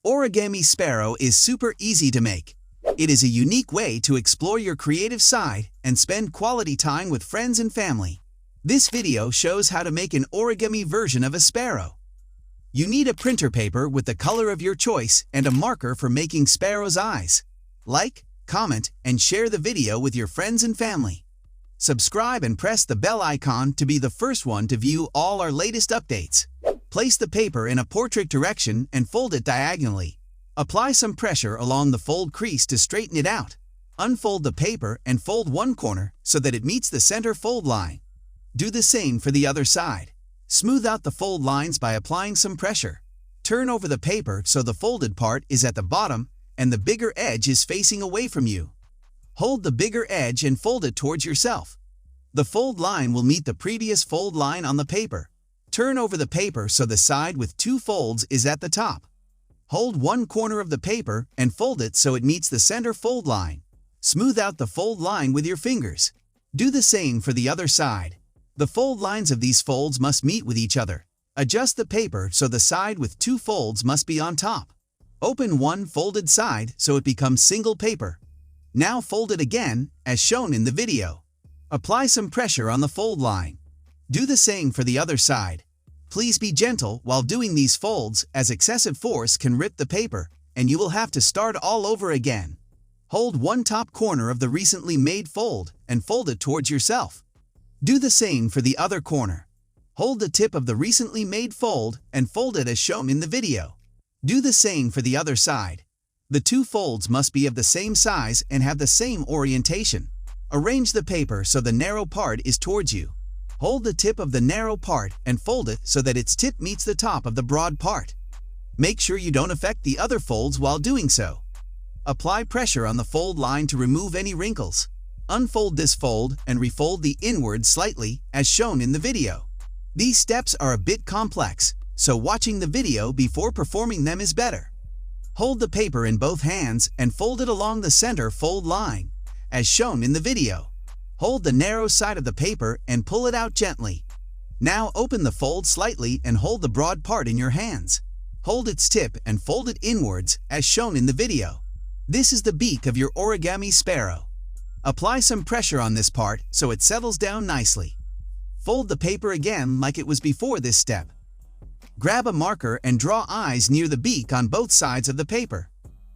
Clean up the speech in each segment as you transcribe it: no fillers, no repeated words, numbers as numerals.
Origami Sparrow is super easy to make. It is a unique way to explore your creative side and spend quality time with friends and family. This video shows how to make an origami version of a sparrow. You need a printer paper with the color of your choice and a marker for making sparrow's eyes. Like, comment, and share the video with your friends and family. Subscribe and press the bell icon to be the first one to view all our latest updates. Place the paper in a portrait direction and fold it diagonally. Apply some pressure along the fold crease to straighten it out. Unfold the paper and fold one corner so that it meets the center fold line. Do the same for the other side. Smooth out the fold lines by applying some pressure. Turn over the paper so the folded part is at the bottom and the bigger edge is facing away from you. Hold the bigger edge and fold it towards yourself. The fold line will meet the previous fold line on the paper. Turn over the paper so the side with two folds is at the top. Hold one corner of the paper and fold it so it meets the center fold line. Smooth out the fold line with your fingers. Do the same for the other side. The fold lines of these folds must meet with each other. Adjust the paper so the side with two folds must be on top. Open one folded side so it becomes single paper. Now fold it again, as shown in the video. Apply some pressure on the fold line. Do the same for the other side. Please be gentle while doing these folds, as excessive force can rip the paper, and you will have to start all over again. Hold one top corner of the recently made fold and fold it towards yourself. Do the same for the other corner. Hold the tip of the recently made fold and fold it as shown in the video. Do the same for the other side. The two folds must be of the same size and have the same orientation. Arrange the paper so the narrow part is towards you. Hold the tip of the narrow part and fold it so that its tip meets the top of the broad part. Make sure you don't affect the other folds while doing so. Apply pressure on the fold line to remove any wrinkles. Unfold this fold and refold the inward slightly, as shown in the video. These steps are a bit complex, so watching the video before performing them is better. Hold the paper in both hands and fold it along the center fold line, as shown in the video. Hold the narrow side of the paper and pull it out gently. Now open the fold slightly and hold the broad part in your hands. Hold its tip and fold it inwards, as shown in the video. This is the beak of your origami sparrow. Apply some pressure on this part so it settles down nicely. Fold the paper again like it was before this step. Grab a marker and draw eyes near the beak on both sides of the paper.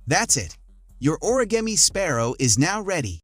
That's it. Your origami sparrow is now ready.